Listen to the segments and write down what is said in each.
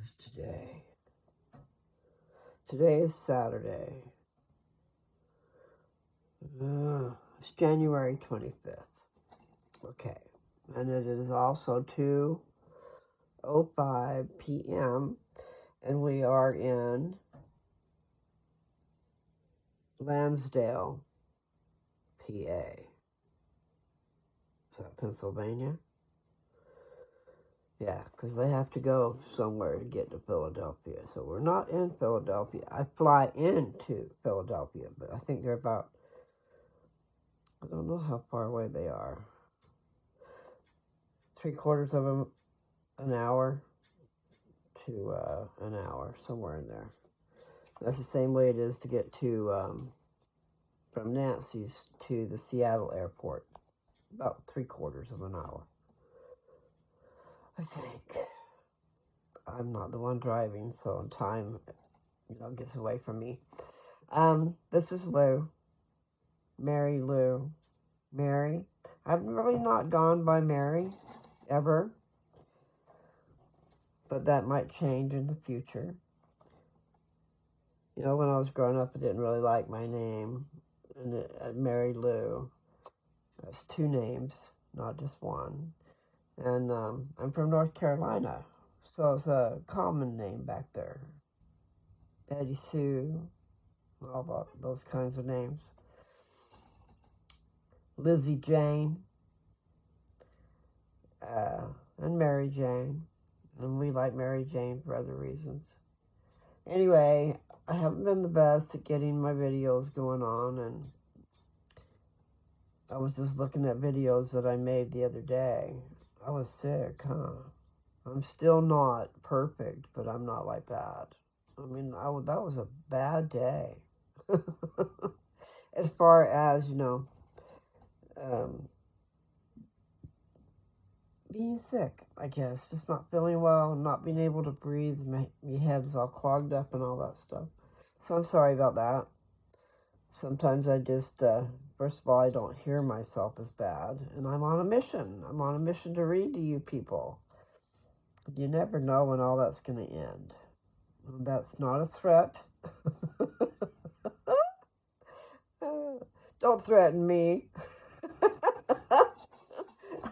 is today? Today is Saturday. It's January 25th. Okay. And it is also 2:05 p.m. and we are in Lansdale, PA. Is that Pennsylvania? Yeah, because they have to go somewhere to get to Philadelphia. So we're not in Philadelphia. I fly into Philadelphia, but I think they're about, I don't know how far away they are. 3/4 of an hour to an hour, somewhere in there. That's the same way it is to get to, from Nancy's to the Seattle airport. About 3/4 of an hour, I think. I'm not the one driving, so time, gets away from me. This is Lou. Mary Lou. Mary. I've really not gone by Mary, ever. But that might change in the future. When I was growing up, I didn't really like my name. And Mary Lou. That's 2 names, not just one. And I'm from North Carolina, so it's a common name back there. Betty Sue, all those kinds of names. Lizzie Jane, and Mary Jane. And we like Mary Jane for other reasons. Anyway, I haven't been the best at getting my videos going on, and I was just looking at videos that I made the other day. I was sick, huh? I'm still not perfect, but I'm not like that. I mean, that was a bad day. As far as, being sick, I guess. Just not feeling well, not being able to breathe. My head's all clogged up and all that stuff. So I'm sorry about that. Sometimes I just, first of all, I don't hear myself as bad. And I'm on a mission. I'm on a mission to read to you people. You never know when all that's going to end. That's not a threat. Don't threaten me.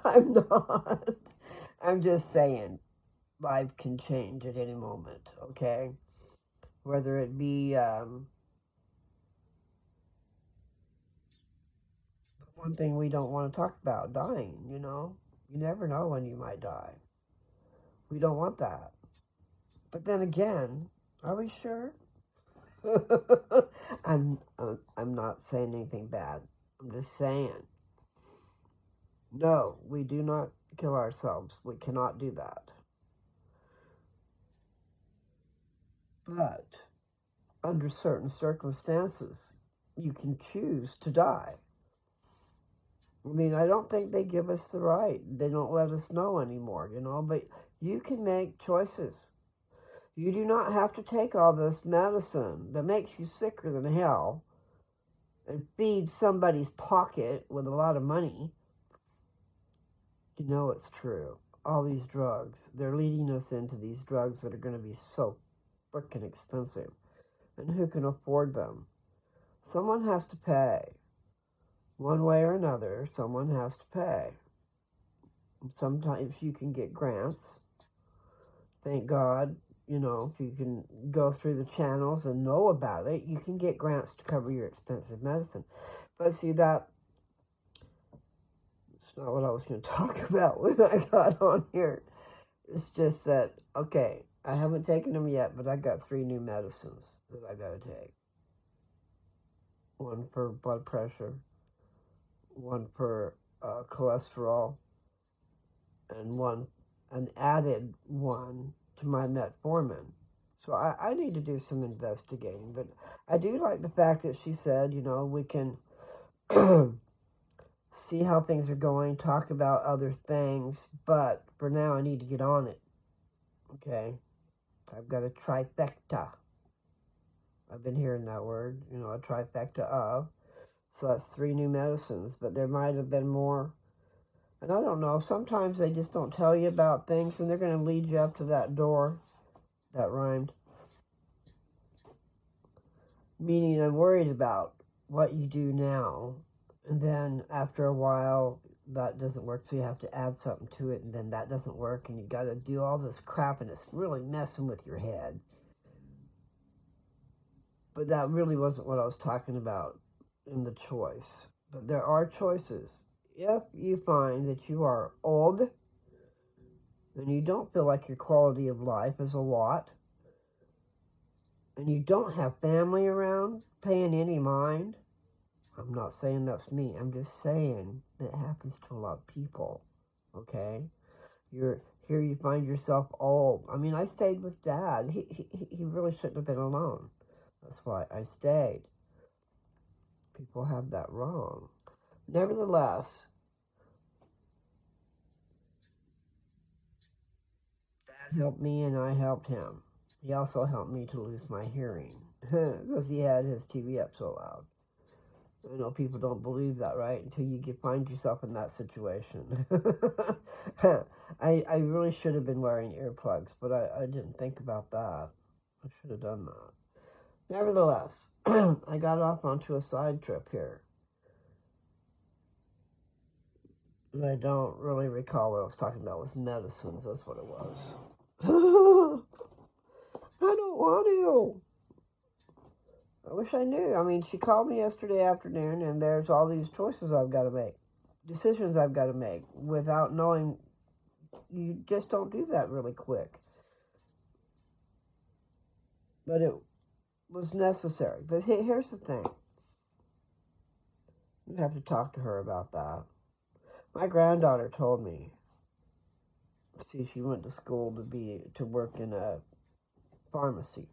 I'm not. I'm just saying, life can change at any moment, okay? Whether it be one thing we don't want to talk about, dying, You never know when you might die. We don't want that. But then again, are we sure? I'm not saying anything bad. I'm just saying, no, we do not kill ourselves. We cannot do that. But under certain circumstances, you can choose to die. I mean, I don't think they give us the right. They don't let us know anymore, but you can make choices. You do not have to take all this medicine that makes you sicker than hell and feed somebody's pocket with a lot of money. You know it's true. All these drugs, they're leading us into these drugs that are going to be so freaking expensive. And who can afford them? Someone has to pay. One way or another, someone has to pay. Sometimes you can get grants. Thank God, if you can go through the channels and know about it, you can get grants to cover your expensive medicine. But see, that's not what I was going to talk about when I got on here. It's just that, okay, I haven't taken them yet, but I got 3 new medicines that I got to take. One for blood pressure, one for cholesterol, and an added one to my metformin. So I need to do some investigating. But I do like the fact that she said, we can see how things are going, talk about other things, but for now I need to get on it. Okay? I've got a trifecta. I've been hearing that word, a trifecta of. So that's 3 new medicines, but there might have been more. And I don't know, sometimes they just don't tell you about things, and they're going to lead you up to that door That rhymed. Meaning I'm worried about what you do now, and then after a while that doesn't work, so you have to add something to it, and then that doesn't work, and you got to do all this crap, and it's really messing with your head. But that really wasn't what I was talking about in the choice. But there are choices. If you find that you are old and you don't feel like your quality of life is a lot, and you don't have family around paying any mind, I'm not saying that's me. I'm just saying that happens to a lot of people. Okay? You're here, you find yourself old. I mean, I stayed with Dad. He really shouldn't have been alone. That's why I stayed. People have that wrong. Nevertheless, Dad helped me and I helped him. He also helped me to lose my hearing because he had his TV up so loud. I know people don't believe that, right? Until you find yourself in that situation. I really should have been wearing earplugs, but I didn't think about that. I should have done that. Nevertheless, I got off onto a side trip here. And I don't really recall what I was talking about with medicines. That's what it was. I don't want to. I wish I knew. I mean, she called me yesterday afternoon, and there's all these choices I've got to make, decisions I've got to make without knowing. You just don't do that really quick. But it was necessary. But here's the thing. You have to talk to her about that. My granddaughter told me. See, she went to school to work in a pharmacy.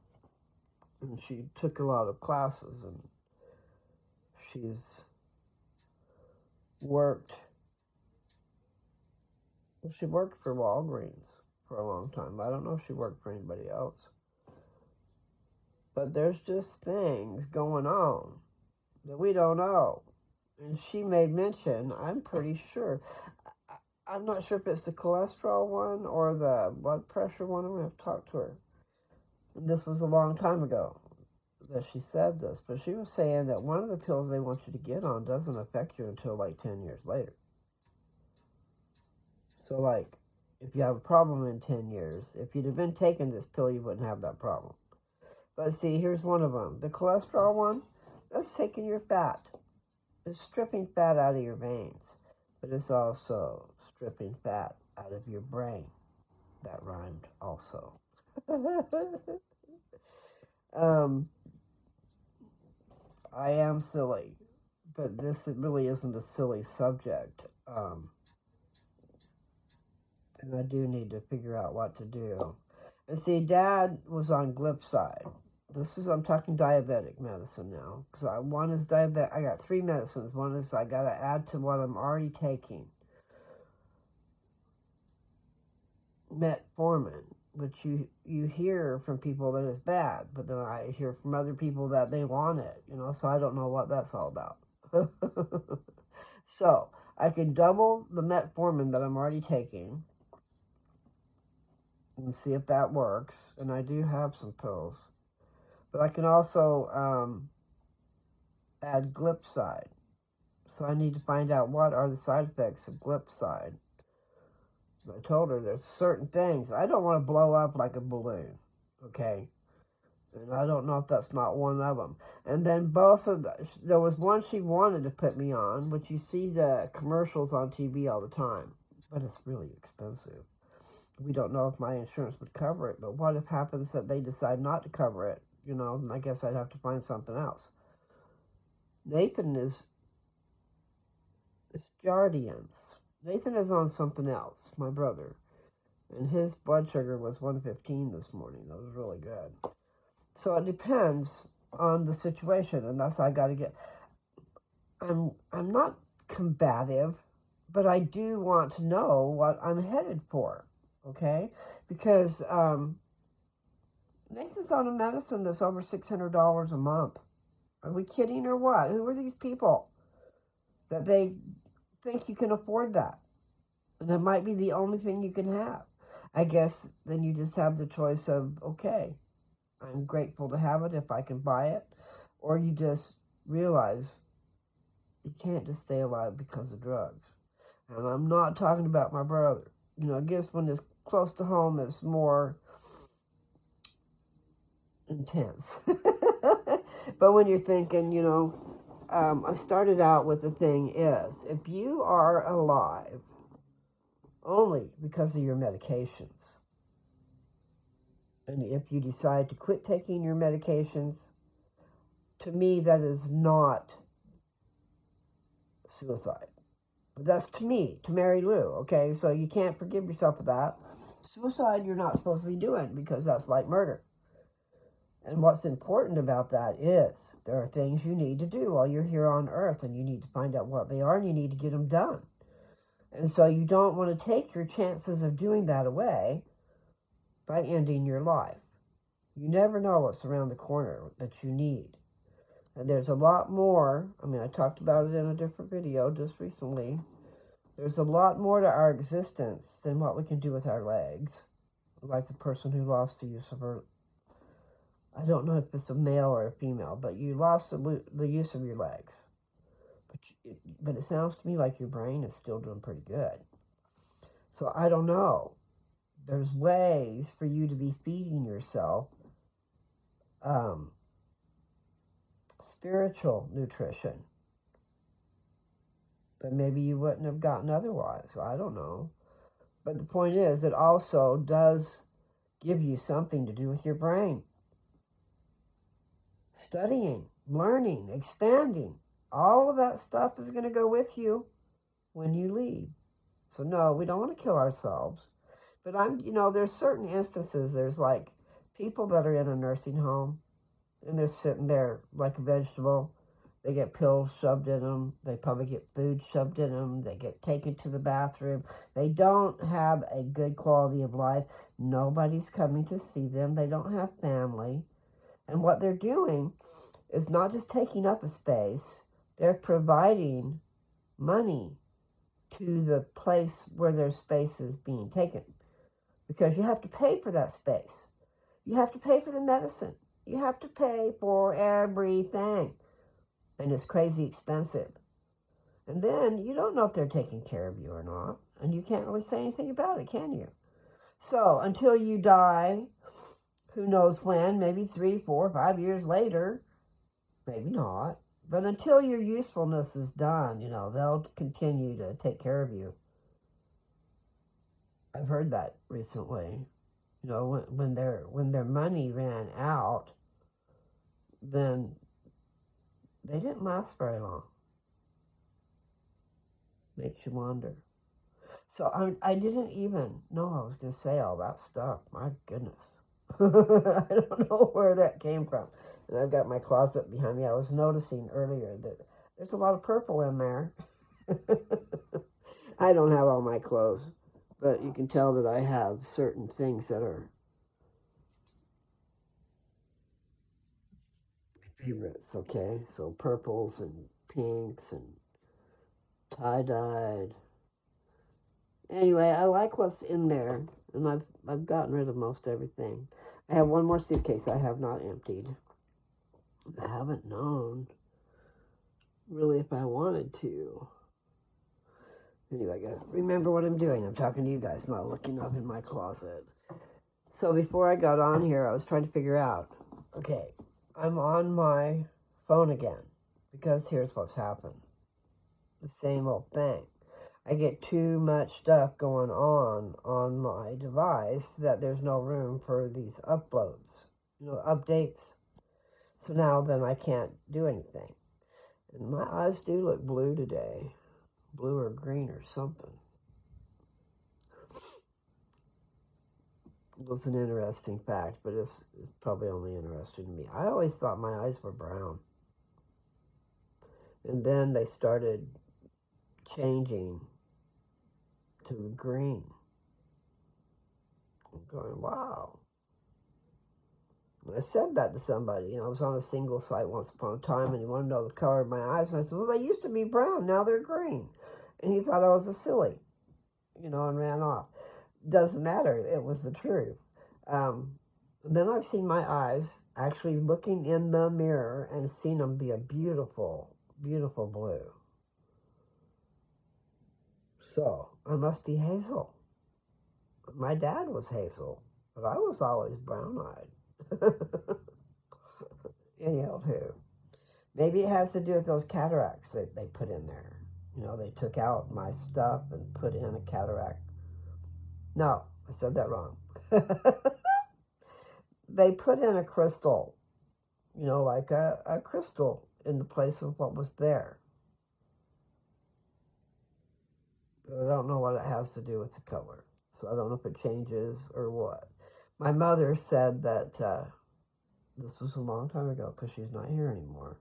And she took a lot of classes, and she's worked. Well, she worked for Walgreens for a long time. I don't know if she worked for anybody else. But there's just things going on that we don't know. And she made mention, I'm pretty sure. I'm not sure if it's the cholesterol one or the blood pressure one. I'm going to have to talk to her. This was a long time ago that she said this, but she was saying that one of the pills they want you to get on doesn't affect you until like 10 years later. So, like, if you have a problem in 10 years, if you'd have been taking this pill, you wouldn't have that problem. But see, here's one of them. The cholesterol one, that's taking your fat. It's stripping fat out of your veins, but it's also stripping fat out of your brain. That rhymed also. I am silly, but this really isn't a silly subject. And I do need to figure out what to do. And see, Dad was on glipizide. I'm talking diabetic medicine now. Because one is diabetic. I got 3 medicines. One is I got to add to what I'm already taking. Metformin, which you hear from people that it's bad, but then I hear from other people that they want it, so I don't know what that's all about. So I can double the metformin that I'm already taking and see if that works, and I do have some pills, but I can also add glipizide. So I need to find out what are the side effects of glipizide. I told her there's certain things. I don't want to blow up like a balloon, okay? And I don't know if that's not one of them. And then there was one she wanted to put me on, which you see the commercials on TV all the time, but it's really expensive. We don't know if my insurance would cover it, but what if happens that they decide not to cover it? And I guess I'd have to find something else. Nathan is Jardiance. Nathan is on something else, my brother. And his blood sugar was 115 this morning. That was really good. So it depends on the situation, and that's I got to get. I'm not combative, but I do want to know what I'm headed for, okay? Because Nathan's on a medicine that's over $600 a month. Are we kidding or what? Who are these people that they think you can afford that? And it might be the only thing you can have. I guess then you just have the choice of, okay, I'm grateful to have it if I can buy it, or you just realize you can't just stay alive because of drugs. And I'm not talking about my brother. I guess when it's close to home, it's more intense. But when you're thinking, I started out with the thing is, if you are alive only because of your medications, and if you decide to quit taking your medications, to me, that is not suicide. That's to me, to Mary Lou, okay? So you can't forgive yourself of that. Suicide, you're not supposed to be doing because that's like murder. And what's important about that is there are things you need to do while you're here on earth, and you need to find out what they are, and you need to get them done. And so you don't want to take your chances of doing that away by ending your life. You never know what's around the corner that you need. And there's a lot more. I talked about it in a different video just recently. There's a lot more to our existence than what we can do with our legs. Like the person who lost the use of her, I don't know if it's a male or a female, but you lost the use of your legs. But it sounds to me like your brain is still doing pretty good. So I don't know. There's ways for you to be feeding yourself spiritual nutrition that maybe you wouldn't have gotten otherwise. I don't know. But the point is, it also does give you something to do with your brain. Studying, learning, expanding, all of that stuff is going to go with you when you leave. So no, we don't want to kill ourselves. But there's certain instances, there's like people that are in a nursing home and they're sitting there like a vegetable. They get pills shoved in them. They probably get food shoved in them. They get taken to the bathroom. They don't have a good quality of life. Nobody's coming to see them. They don't have family. And what they're doing is not just taking up a space. They're providing money to the place where their space is being taken. Because you have to pay for that space. You have to pay for the medicine. You have to pay for everything. And it's crazy expensive. And then you don't know if they're taking care of you or not. And you can't really say anything about it, can you? So until you die, who knows when, maybe 3, 4, 5 years later, maybe not. But until your usefulness is done, they'll continue to take care of you. I've heard that recently. When their money ran out, then they didn't last very long. Makes you wonder. So I didn't even know I was going to say all that stuff. My goodness. I don't know where that came from. And I've got my closet behind me. I was noticing earlier that there's a lot of purple in there. I don't have all my clothes, but you can tell that I have certain things that are favorites, okay? So purples and pinks and tie-dyed. Anyway, I like what's in there, and I've gotten rid of most everything. I have one more suitcase I have not emptied. I haven't known, really, if I wanted to. Anyway, I gotta remember what I'm doing. I'm talking to you guys, not looking up in my closet. So before I got on here, I was trying to figure out, okay, I'm on my phone again, because here's what's happened. The same old thing. I get too much stuff going on my device that there's no room for these uploads, updates. So now then I can't do anything. And my eyes do look blue today. Blue or green or something. It was an interesting fact, but it's probably only interesting to me. I always thought my eyes were brown. And then they started changing to green. I'm going, wow. I said that to somebody. I was on a single site once upon a time, and he wanted to know the color of my eyes. And I said, well, they used to be brown. Now they're green. And he thought I was a silly, and ran off. Doesn't matter. It was the truth. Then I've seen my eyes actually looking in the mirror and seen them be a beautiful, beautiful blue. So I must be Hazel. My dad was Hazel, but I was always brown-eyed. Anyhow, too. Maybe it has to do with those cataracts that they put in there. You know, they took out my stuff and put in a cataract. No, I said that wrong. They put in a crystal, you know, like a crystal in the place of what was there. But I don't know what it has to do with the color. So I don't know if it changes or what. My mother said that this was a long time ago because she's not here anymore.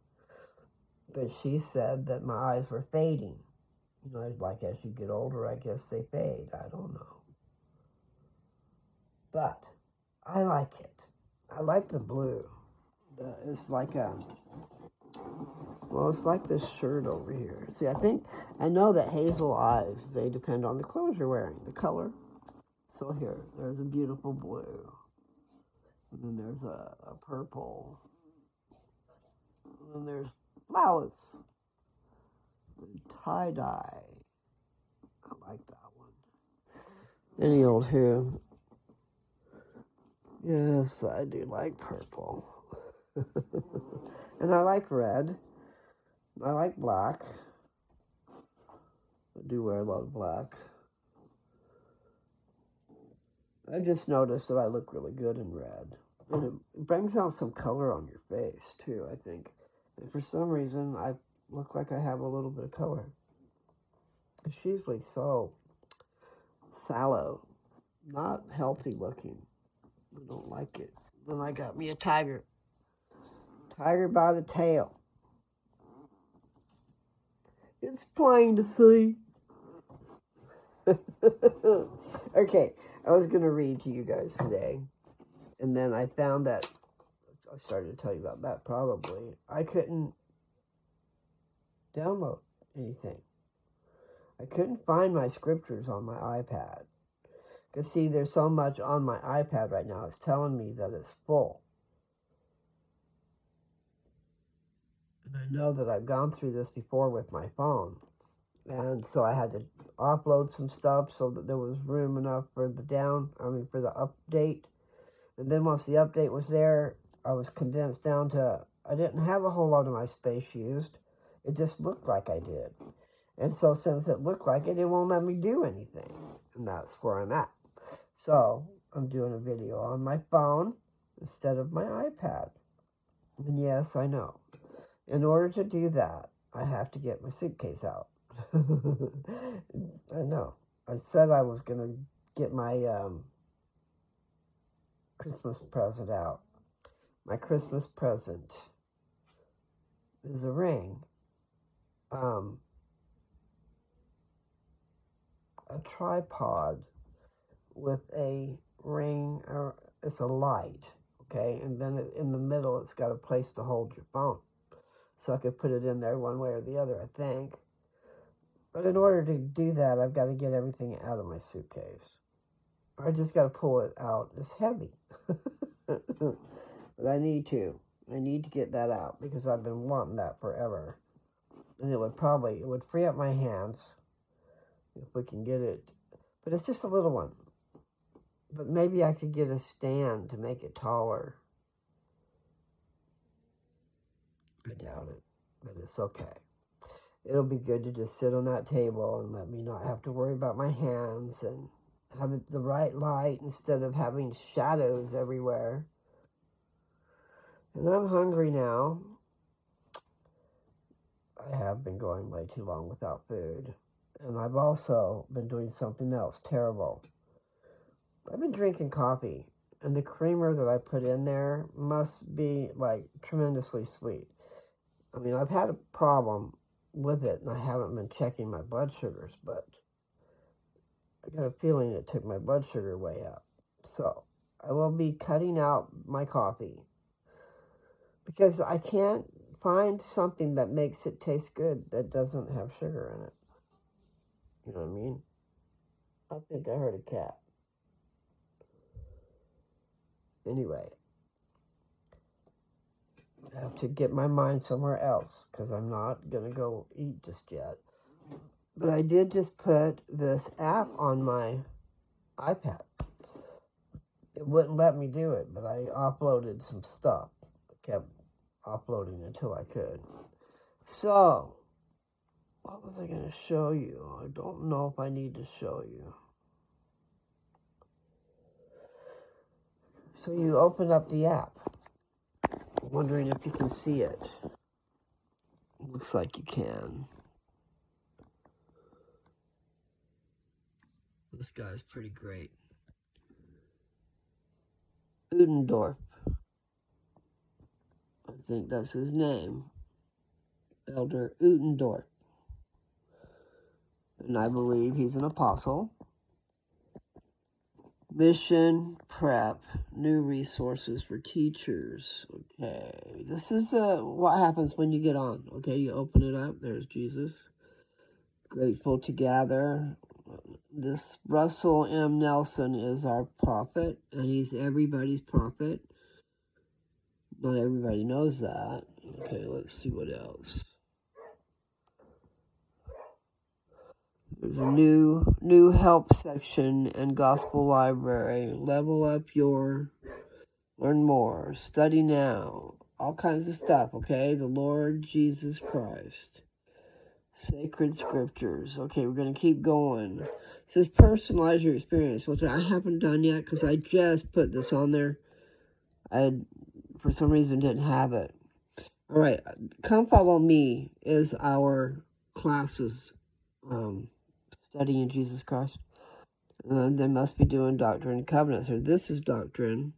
But she said that my eyes were fading. You know, like as you get older, I guess they fade. I don't know. But I like it. I like the blue. It's like it's like this shirt over here. See, I know that hazel eyes, they depend on the clothes you're wearing, the color. So here, there's a beautiful blue. And then there's a purple. And then there's flowers. And tie-dye. I like that one. Any old hue. Yes, I do like purple. And I like red. I like black. I do wear a lot of black. I just noticed that I look really good in red. And it brings out some color on your face, too, I think. And for some reason, I look like I have a little bit of color. It's usually so sallow, not healthy looking. I don't like it. Then I got me a tiger. Tiger by the tail. It's plain to see. Okay, I was going to read to you guys today. And then I found that, I started to tell you about that probably. I couldn't download anything. I couldn't find my scriptures on my iPad. Because see, there's so much on my iPad right now. It's telling me that it's full. And I know that I've gone through this before with my phone. And so I had to upload some stuff so that there was room enough for the update. And then once the update was there, I was condensed down to, I didn't have a whole lot of my space used. It just looked like I did. And so since it looked like it won't let me do anything. And that's where I'm at. So I'm doing a video on my phone instead of my iPad. And yes, I know. In order to do that, I have to get my suitcase out. I know. I said I was going to get my Christmas present out. My Christmas present is a ring. A tripod with a ring, or it's a light, okay? And then in the middle, it's got a place to hold your phone. So I could put it in there one way or the other, I think. But in order to do that, I've got to get everything out of my suitcase. I just got to pull it out. It's heavy. But I need to. I need to get that out because I've been wanting that forever. And it would free up my hands if we can get it. But it's just a little one. But maybe I could get a stand to make it taller. I doubt it, but it's okay. It'll be good to just sit on that table and let me not have to worry about my hands and have the right light instead of having shadows everywhere. And I'm hungry now. I have been going way too long without food. And I've also been doing something else terrible. I've been drinking coffee, and the creamer that I put in there must be, like, tremendously sweet. I mean, I've had a problem with it, and I haven't been checking my blood sugars, but I got a feeling it took my blood sugar way up. So I will be cutting out my coffee because I can't find something that makes it taste good that doesn't have sugar in it. You know what I mean? I think I heard a cat. Anyway, I have to get my mind somewhere else because I'm not going to go eat just yet. But I did just put this app on my iPad. It wouldn't let me do it, but I uploaded some stuff. I kept uploading until I could. So, what was I going to show you? I don't know if I need to show you. So you open up the app. I'm wondering if you can see it. Looks like you can. This guy's pretty great. Udendorf. I think that's his name. Elder Udendorf. And I believe he's an apostle. Mission prep, new resources for teachers. Okay, this is what happens when you get on. Okay, you open it up. There's Jesus. Grateful to gather. This Russell M. Nelson is our prophet, and he's everybody's prophet. Not everybody knows that. Okay, let's see what else. There's a new help section and gospel library. Level up your, learn more, study now. All kinds of stuff, okay? The Lord Jesus Christ. Sacred scriptures. Okay, we're going to keep going. It says personalize your experience, which I haven't done yet because I just put this on there. I, for some reason, didn't have it. All right, Come Follow Me is our classes. Studying Jesus Christ. They must be doing Doctrine and Covenants. Or this is Doctrine.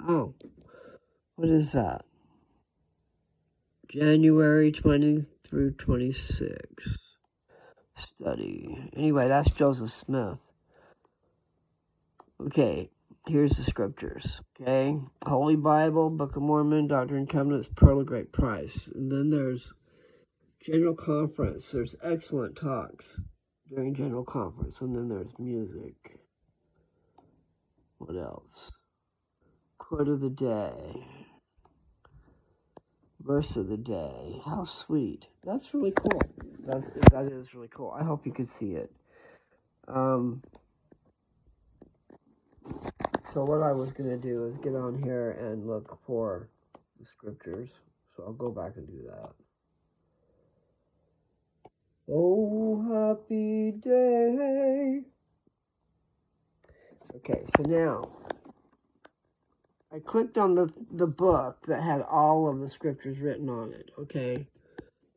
Oh, what is that? January 20 through 26. Study. Anyway, that's Joseph Smith. Okay, here's the scriptures. Okay, Holy Bible, Book of Mormon, Doctrine and Covenants, Pearl of Great Price. And then there's General Conference. There's excellent talks during General Conference. And then there's music. What else? Quote of the day. Verse of the day. How sweet. That's really cool. That is really cool. I hope you could see it. So what I was going to do is get on here and look for the scriptures. So I'll go back and do that. Oh, happy day. Okay, so now I clicked on the book that had all of the scriptures written on it. Okay.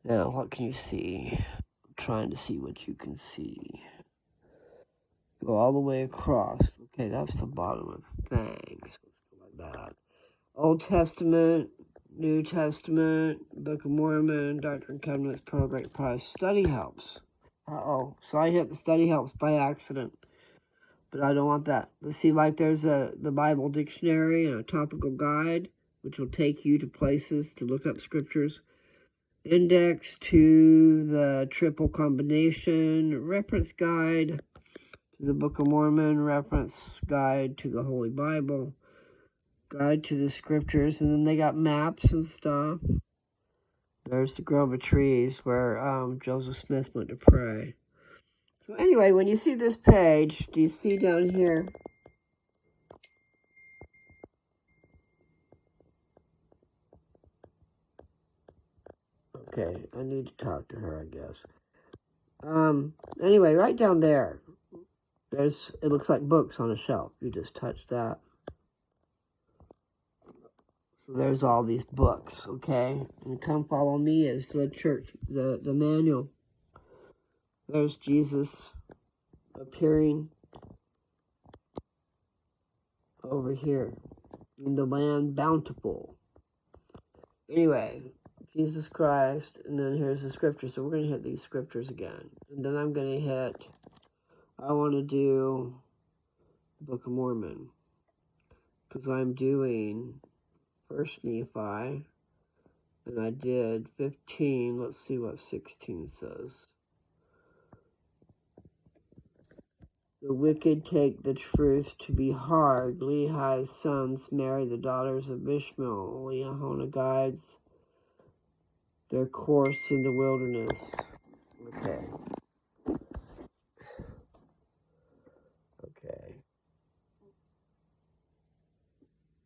Now, what can you see? I'm trying to see what you can see. Go all the way across. Okay, that's the bottom of things. Let's go like that. Old Testament, New Testament, Book of Mormon, Doctrine and Covenants, Pearl of Great Price, Study Helps. So I hit the Study Helps by accident. But I don't want that. Let's see, like there's the Bible dictionary and a topical guide, which will take you to places to look up scriptures. Index to the triple combination, reference guide to the Book of Mormon, reference guide to the Holy Bible, guide to the scriptures, and then they got maps and stuff. There's the Grove of Trees where Joseph Smith went to pray. So anyway, when you see this page, do you see down here? Okay, I need to talk to her, I guess. Anyway, right down there, it looks like books on a shelf. You just touch that. So there's all these books, okay? And Come Follow Me is the church, the manual. There's Jesus appearing over here in the land bountiful. Anyway, Jesus Christ, and then here's the scriptures. So we're going to hit these scriptures again. And then I'm going to hit, I want to do Book of Mormon. Because I'm doing First Nephi, and I did 15. Let's see what 16 says. The wicked take the truth to be hard. Lehi's sons marry the daughters of Ishmael. Liahona guides their course in the wilderness. Okay. Okay.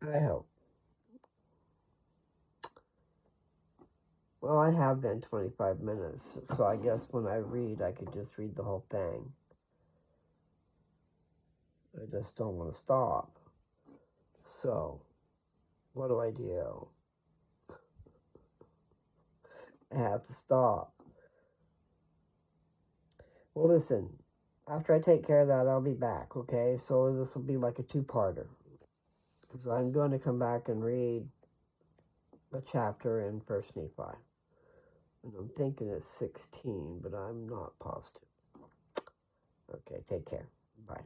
I hope. Well, I have been 25 minutes, so I guess when I read, I could just read the whole thing. I just don't want to stop. So, what do I do? I have to stop. Well, listen, after I take care of that, I'll be back, okay? So this will be like a two-parter. Because I'm going to come back and read a chapter in First Nephi. And I'm thinking it's 16, but I'm not positive. Okay, take care. Bye.